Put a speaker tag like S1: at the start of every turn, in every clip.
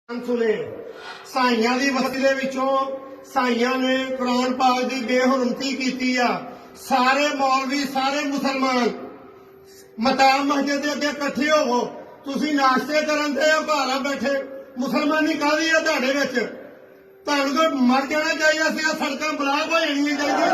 S1: ਸੁਨੇ ਸਾਈਆਂ ਦੀ ਬਸਤੀ ਦੇ ਵਿੱਚੋਂ ਸਾਈਆਂ ਨੇ ਕੁਰਾਨ ਪਾਕ ਦੀ ਬੇਹਰਮਤੀ ਕੀਤੀ ਆ। ਸਾਰੇ ਮੌਲਵੀ ਸਾਰੇ ਮੁਸਲਮਾਨ ਮਤਾ ਮਸਜਿਦ ਦੇ ਅੱਗੇ ਇਕੱਠੇ ਹੋਵੋ। ਤੁਸੀਂ ਨਾਸ਼ਤੇ ਕਰਨ ਦੇ ਘਰਾਂ ਬੈਠੇ ਮੁਸਲਮਾਨੀ ਕਾਹਦੀ ਆ ਤੁਹਾਡੇ ਵਿੱਚ? ਤੁਹਾਨੂੰ ਤਾਂ ਮਰ ਜਾਣਾ ਚਾਹੀਦਾ ਸੀ। ਸੜਕਾਂ ਬਲਾਕ ਹੋ ਜਾਣੀਆਂ ਚਾਹੀਦੀਆਂ।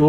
S2: 2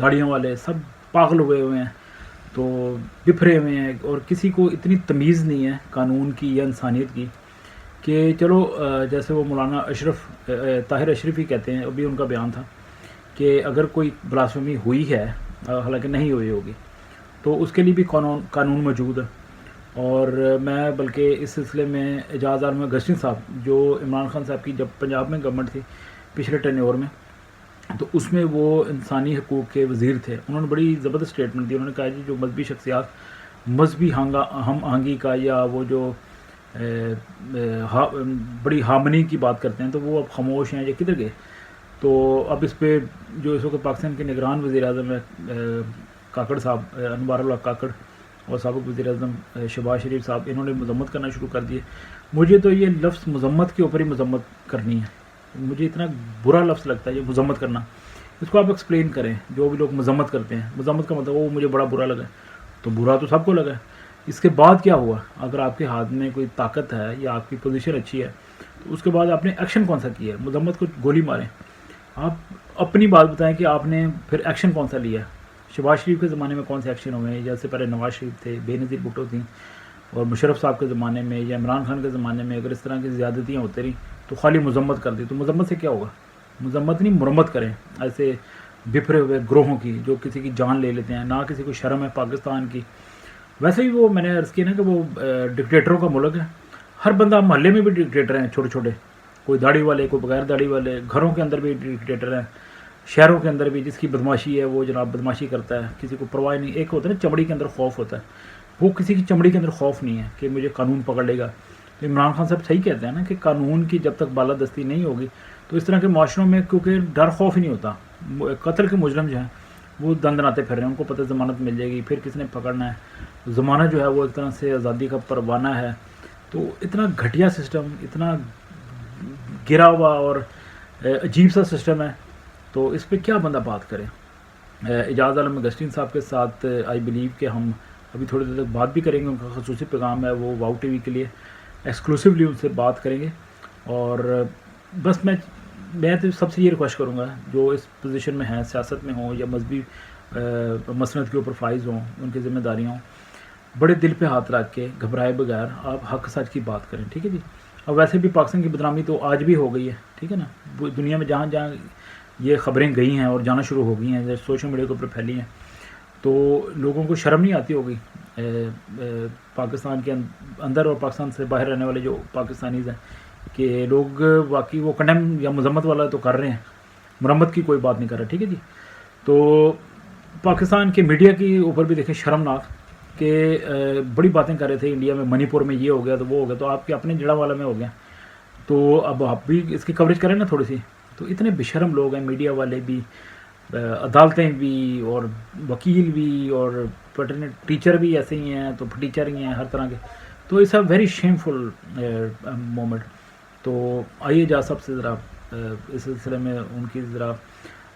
S2: داڑیوں والے سب پاگل ہوئے ہوئے ہیں، تو بکھرے ہوئے ہیں، اور کسی کو اتنی تمیز نہیں ہے قانون کی یا انسانیت کی کہ چلو جیسے وہ مولانا طاہر اشرفی کہتے ہیں، ابھی ان کا بیان تھا کہ اگر کوئی بلاسفیمی ہوئی ہے، حالانکہ نہیں ہوئی ہوگی، تو اس کے لیے بھی قانون موجود ہے. اور میں بلکہ اس سلسلے میں اعجاز عالم گشتی صاحب جو عمران خان صاحب کی جب پنجاب میں گورنمنٹ تھی پچھلے ٹینیور میں، تو اس میں وہ انسانی حقوق کے وزیر تھے، انہوں نے بڑی زبردست اسٹیٹمنٹ دی. انہوں نے کہا جی جو مذہبی شخصیات مذہبی ہم آہنگی کا یا وہ جو بڑی ہارمنی کی بات کرتے ہیں تو وہ اب خاموش ہیں یا کدھر گئے. تو اب اس پہ جو اس وقت پاکستان کے نگران وزیر اعظم ہے کاکڑ صاحب، انوار اللہ کاکڑ، اور سابق وزیر اعظم شہباز شریف صاحب، انہوں نے مذمت کرنا شروع کر دیے. مجھے تو یہ لفظ مذمت کے اوپر ہی مذمت کرنی ہے، مجھے اتنا برا لفظ لگتا ہے یہ مذمت کرنا. اس کو آپ ایکسپلین کریں. جو بھی لوگ مذمت کرتے ہیں، مذمت کا مطلب وہ مجھے بڑا برا لگا، تو برا تو سب کو لگا. اس کے بعد کیا ہوا؟ اگر آپ کے ہاتھ میں کوئی طاقت ہے یا آپ کی پوزیشن اچھی ہے تو اس کے بعد آپ نے ایکشن کون سا کیا ہے؟ مذمت کو گولی ماریں. آپ اپنی بات بتائیں کہ آپ نے پھر ایکشن کون سا لیا ہے. شہباز شریف کے زمانے میں کون سے ایکشن ہوئے ہیں؟ جیسے پہلے نواز شریف تھے، بے نظیر بھٹو تھیں، اور مشرف صاحب کے زمانے میں یا عمران خان کے زمانے میں اگر اس طرح کی زیادتیاں ہوتی رہیں تو خالی مذمت کر دی. تو مذمت سے کیا ہوگا؟ مذمت نہیں، مرمت کریں ایسے بکھرے ہوئے گروہوں کی جو کسی کی جان لے لیتے ہیں. نہ کسی کو شرم ہے پاکستان کی. ویسے ہی وہ میں نے عرض کیا نا کہ وہ ڈکٹیٹروں کا ملک ہے. ہر بندہ محلے میں بھی ڈکٹیٹر ہیں، چھوٹے چھوٹے، کوئی داڑھی والے، کوئی بغیر داڑھی والے. گھروں کے اندر بھی ڈکٹیٹر ہیں، شہروں کے اندر بھی. جس کی بدماشی ہے وہ جناب بدماشی کرتا ہے، کسی کو پرواہ نہیں. ایک ہوتا ہے نا چمڑی کے اندر خوف ہوتا ہے، وہ کسی کی چمڑی کے اندر خوف نہیں ہے کہ مجھے قانون پکڑ لے گا. تو عمران خان صاحب صحیح کہتے ہیں نا کہ قانون کی جب تک بالادستی نہیں ہوگی تو اس طرح کے معاشروں میں کیونکہ ڈر خوف ہی نہیں ہوتا. قتل کے مجرم جو ہیں وہ دندناتے پھر رہے ہیں، ان کو پتہ ضمانت مل جائے گی، پھر کس نے پکڑنا ہے. زمانہ جو ہے وہ ایک طرح سے آزادی کا پروانہ ہے. تو اتنا گھٹیا سسٹم، اتنا گرا ہوا اور عجیب سا سسٹم ہے. تو اس پہ کیا بندہ بات کرے. اعجاز عالم گشتین صاحب کے ساتھ آئی بلیو کہ ہم ابھی تھوڑی دیر تک بات بھی کریں گے. ان کا خصوصی پیغام ہے، وہ واؤ ٹی وی کے لیے ایکسکلوسیولی ان سے بات کریں گے. اور بس میں تو سب سے یہ ریکویسٹ کروں گا جو اس پوزیشن میں ہیں، سیاست میں ہوں یا مذہبی مسند کے اوپر فائز ہوں، ان کی ذمہ داریاں ہوں، بڑے دل پہ ہاتھ رکھ کے گھبرائے بغیر آپ حق سچ کی بات کریں. ٹھیک ہے جی. اور ویسے بھی پاکستان کی بدنامی تو آج بھی ہو گئی ہے. ٹھیک ہے نا. دنیا میں جہاں جہاں یہ خبریں گئی ہیں اور جانا شروع ہو گئی ہیں، جیسے سوشل میڈیا کے اوپر پھیلی ہیں، تو لوگوں کو شرم نہیں آتی ہوگی پاکستان کے اندر اور پاکستان سے باہر رہنے والے جو پاکستانیز ہیں کہ لوگ واقعی وہ کنڈیم یا مذمت والا تو کر رہے ہیں، مرمت کی کوئی بات نہیں کر رہا. ٹھیک ہے جی. تو پاکستان کے میڈیا کے اوپر بھی دیکھیں شرمناک کہ بڑی باتیں کر رہے تھے انڈیا میں، منی پور میں یہ ہو گیا تو وہ ہو گیا، تو آپ کے اپنے جڑا والا میں ہو گیا. تو اب آپ بھی اس کی کوریج کریں نا تھوڑی سی. تو اتنے بشرم لوگ ہیں، میڈیا والے بھی، عدالتیں بھی، اور وکیل بھی، اور ٹیچر بھی ایسے ہی ہیں، تو ٹیچر ہی ہیں ہر طرح کے. تو it's a very shameful moment. تو آئیے جا سب سے ذرا اس سلسلے میں ان کی ذرا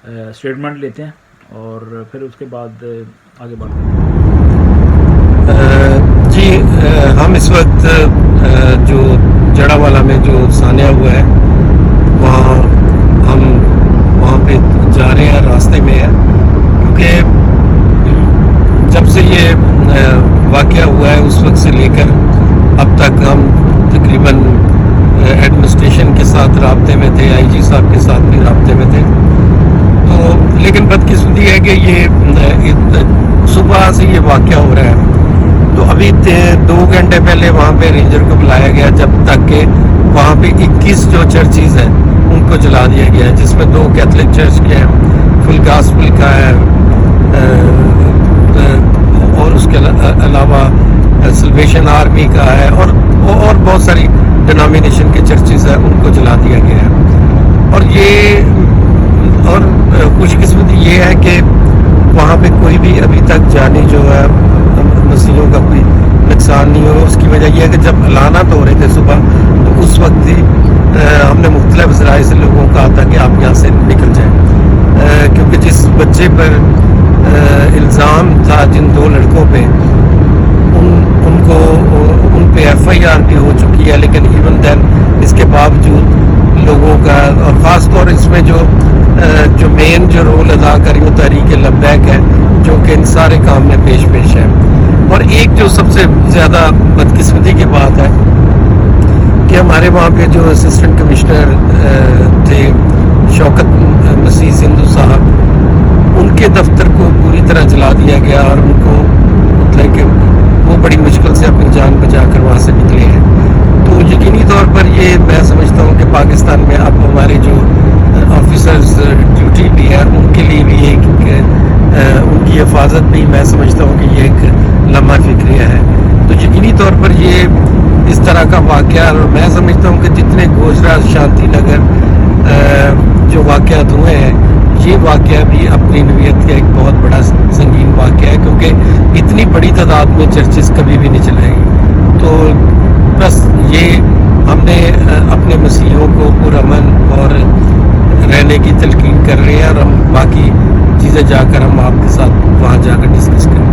S2: اسٹیٹمنٹ لیتے ہیں اور پھر اس کے بعد آگے بڑھتے ہیں.
S3: جی ہم اس وقت جو جڑا والا میں جو سانیہ ہوا ہے ہم وہاں پہ جا رہے ہیں، راستے میں ہیں، کیونکہ جب سے یہ واقعہ ہوا ہے اس وقت سے لے کر اب تک ہم تقریباً ایڈمنسٹریشن کے ساتھ رابطے میں تھے، آئی جی صاحب کے ساتھ بھی رابطے میں تھے. تو لیکن بدقسمتی ہے کہ یہ صبح سے یہ واقعہ ہو رہا ہے. تو ابھی 2 گھنٹے پہلے وہاں پہ رینجر کو بلایا گیا جب تک کہ وہاں پہ 21 جو چرچز ہیں ان کو جلا دیا گیا ہے، جس میں 2 کیتھولک چرچ کے ہیں، فل گاسپل کا ہے، اور اس کے علاوہ سلویشن آرمی کا ہے، اور بہت ساری ڈینامینیشن کے چرچز ہیں، ان کو جلا دیا گیا ہے. اور خوش قسمتی یہ ہے کہ وہاں پہ کوئی بھی ابھی تک جانی جو ہے مسیحیوں کا کوئی نقصان نہیں ہوا. اس کی وجہ یہ ہے کہ جب اعلانات ہو رہے تھے صبح تو اس وقت ہی ہم نے مختلف ذرائع سے لوگوں کو کہا تھا کہ آپ یہاں سے نکل جائیں، کیونکہ جس بچے پر الزام تھا، جن 2 لڑکوں پہ، ان پہ ایف آئی آر بھی ہو چکی ہے، لیکن ایون دین اس کے باوجود لوگوں کا، اور خاص طور اس میں جو جو مین جو رول ادا کری وہ تحریک لبیک ہے جو کہ ان سارے کام میں پیش ہے. اور ایک جو سب سے زیادہ بدقسمتی کی بات ہے کہ ہمارے وہاں پہ جو اسسٹنٹ کمشنر تھے شوکت مسیح سندھو صاحب، ان کے دفتر کو پوری طرح جلا دیا گیا اور ان کو مطلب کہ وہ بڑی مشکل سے اپنی جان بچا کر وہاں سے نکلے ہیں. تو یقینی طور پر یہ میں سمجھتا ہوں کہ پاکستان میں اب ہمارے جو آفیسرز ڈیوٹی بھی ہے ان کے لیے بھی ایک ان کی حفاظت بھی میں سمجھتا ہوں کہ یہ ایک لمحہ فکریہ ہے. تو یقینی طور پر یہ اس طرح کا واقعہ، اور میں سمجھتا ہوں کہ جتنے گوجرا شانتی نگر جو واقعات ہوئے ہیں یہ واقعہ بھی اپنی نوعیت کا ایک بہت بڑا سنگین واقعہ ہے، کیونکہ اتنی بڑی تعداد میں چرچز کبھی بھی نہیں چلائیں گی. تو بس یہ ہم نے اپنے مسیحیوں کو پرامن اور رہنے کی تلقین کر رہے ہیں، اور ہم باقی چیزیں جا کر ہم آپ کے ساتھ وہاں جا کر ڈسکس کریں.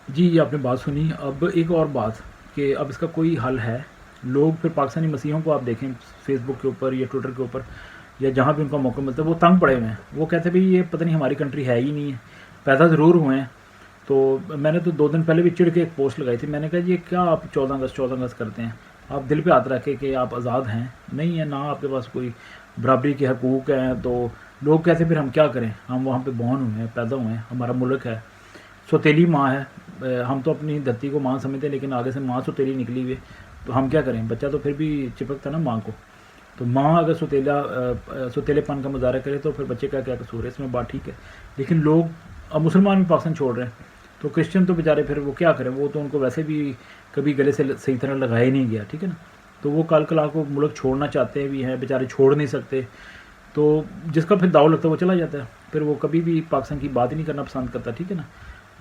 S2: جی یہ آپ نے بات سنی. اب ایک اور بات کہ اب اس کا کوئی حل ہے. لوگ پھر پاکستانی مسیحیوں کو آپ دیکھیں فیس بک کے اوپر یا ٹویٹر کے اوپر یا جہاں بھی ان کا موقع ملتا ہے وہ تنگ پڑے ہوئے ہیں. وہ کہتے ہیں بھائی یہ پتہ نہیں ہماری کنٹری ہے ہی نہیں ہے، پیدا ضرور ہوئے ہیں. تو میں نے تو 2 دن پہلے بھی چڑھ کے ایک پوسٹ لگائی تھی. میں نے کہا یہ کیا آپ 14 اگست کرتے ہیں؟ آپ دل پہ ہاتھ رکھے کہ آپ آزاد ہیں؟ نہیں ہے، نہ آپ کے پاس کوئی برابری کے حقوق ہیں. تو لوگ کہتے ہیں پھر ہم کیا کریں؟ ہم وہاں پہ بورن ہوئے ہیں، پیدا ہوئے ہیں، ہمارا ملک ہے، سوتیلی ماں ہے. ہم تو اپنی دھرتی کو ماں سمجھتے ہیں لیکن آگے سے ماں سوتیلی نکلی ہوئی ہے. تو ہم کیا کریں؟ بچہ تو پھر بھی چپکتا نا ماں کو. تو ماں اگر سوتیلے پن کا مظاہرہ کرے تو پھر بچے کا کیا قصور ہے؟ اس میں بات ٹھیک ہے. لیکن لوگ اب مسلمان بھی پاکستان چھوڑ رہے ہیں تو کرسچن تو بیچارے پھر وہ کیا کریں؟ وہ تو ان کو ویسے بھی کبھی گلے سے صحیح طرح لگایا ہی نہیں گیا، ٹھیک ہے نا. تو وہ کل کلا کو ملک چھوڑنا چاہتے بھی ہیں، بیچارے چھوڑ نہیں سکتے. تو جس کا پھر داؤ لگتا ہے وہ چلا جاتا ہے، پھر وہ کبھی بھی پاکستان کی بات ہی نہیں کرنا پسند کرتا، ٹھیک ہے نا.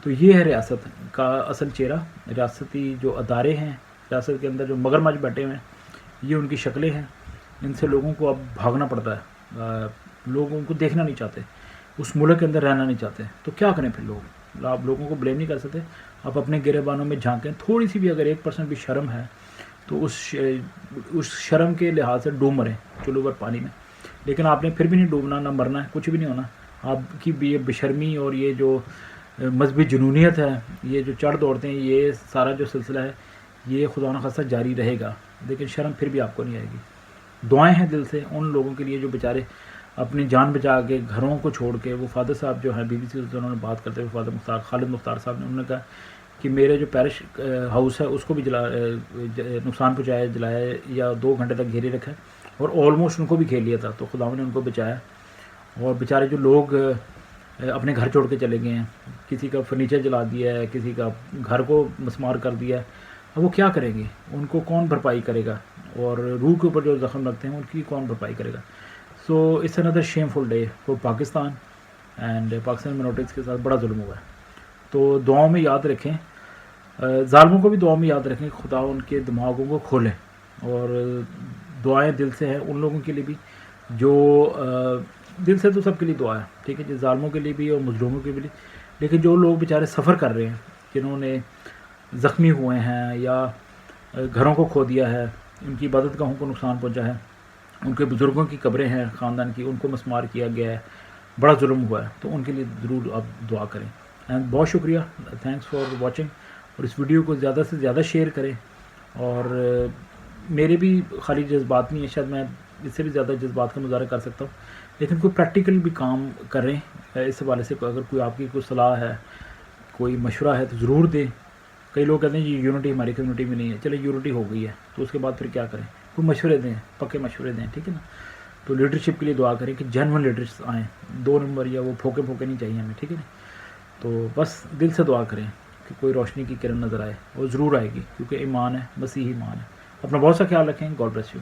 S2: تو یہ ہے ریاست کا اصل چہرہ. ریاستی جو ادارے ہیں، ریاست کے اندر جو مگرمچھ بیٹھے ہوئے ہیں، یہ ان کی شکلیں ہیں. ان سے لوگوں کو اب بھاگنا پڑتا ہے. لوگ ان کو دیکھنا نہیں چاہتے، اس ملک کے اندر رہنا نہیں چاہتے. تو کیا کریں پھر لوگ؟ آپ لوگوں کو بلیم نہیں کر سکتے. آپ اپنے گریبانوں میں جھانکیں. تھوڑی سی بھی اگر 1% بھی شرم ہے تو اس شرم کے لحاظ سے ڈوب مریں چلو اوپر پانی میں. لیکن آپ نے پھر بھی نہیں ڈوبنا، نہ مرنا ہے، کچھ بھی نہیں ہونا. آپ کی یہ بشرمی اور یہ جو مذہبی جنونیت ہے، یہ جو چڑھ دوڑتے ہیں، یہ سارا جو سلسلہ ہے یہ خدا نخواستہ جاری رہے گا. لیکن شرم پھر بھی آپ کو نہیں آئے گی. دعائیں ہیں دل سے ان لوگوں کے لیے جو بیچارے اپنی جان بچا کے گھروں کو چھوڑ کے. وہ فادر صاحب جو ہیں BBC سے انہوں نے بات کرتے ہوئے، فادر خالد مختار صاحب نے، انہوں نے کہا کہ میرے جو پیرش ہاؤس ہے اس کو بھی نقصان پہنچایا، جلایا یا 2 گھنٹے تک گھیرے رکھا اور آلموسٹ ان کو بھی کھیل لیا تھا. تو خدا نے ان کو بچایا. اور بیچارے جو لوگ اپنے گھر چھوڑ کے چلے گئے ہیں، کسی کا فرنیچر جلا دیا ہے، کسی کا گھر کو مسمار کر دیا ہے، اب وہ کیا کریں گے؟ ان کو کون بھرپائی کرے گا؟ اور روح کے اوپر جو زخم رکھتے ہیں ان کی کون بھرپائی کرے گا؟ So it's another shameful day for Pakistan. And Pakistan minorities کے ساتھ بڑا ظلم ہوا ہے. تو دعاؤں میں یاد رکھیں، ظالموں کو بھی دعاؤں میں یاد رکھیں. خدا ان کے دماغوں کو کھولیں. اور دعائیں دل سے ہیں ان لوگوں کے لیے بھی جو دل سے تو سب کے لیے دعا ہے، ٹھیک ہے جی، ظالموں کے لیے بھی اور مظلوموں کے لیے. لیکن جو لوگ بیچارے سفر کر رہے ہیں، جنہوں نے زخمی ہوئے ہیں یا گھروں کو کھو دیا ہے، ان کی عبادت گاہوں کو نقصان پہنچا ہے، ان کے بزرگوں کی قبریں ہیں خاندان کی، ان کو مسمار کیا گیا ہے، بڑا ظلم ہوا ہے، تو ان کے لیے ضرور آپ دعا کریں. اینڈ بہت شکریہ، تھینکس فار واچنگ. اور اس ویڈیو کو زیادہ سے زیادہ شیئر کریں. اور میرے بھی خالی جذبات نہیں ہے، شاید میں اس سے بھی زیادہ جذبات کا مظاہرہ کر سکتا ہوں، لیکن کوئی پریکٹیکل بھی کام کریں اس حوالے سے. اگر کوئی آپ کی کوئی صلاح ہے، کوئی مشورہ ہے تو ضرور دیں. کئی لوگ کہتے ہیں یہ یونٹی ہماری کمیونٹی میں نہیں ہے. چلے یونٹی ہو گئی ہے تو اس کے بعد پھر کیا کریں؟ کوئی مشورے دیں، پکے مشورے دیں، ٹھیک ہے نا. تو لیڈرشپ کے لیے دعا کریں کہ جینون لیڈرس آئیں. 2 نمبر یا وہ پھوکے نہیں چاہیے ہمیں، ٹھیک ہے نا. تو بس دل سے دعا کریں کہ کوئی روشنی کی کرن نظر آئے، اور ضرور آئے گی کیونکہ ایمان ہے، مسیحی ایمان ہے. اپنا بہت سا خیال رکھیں. God bless you.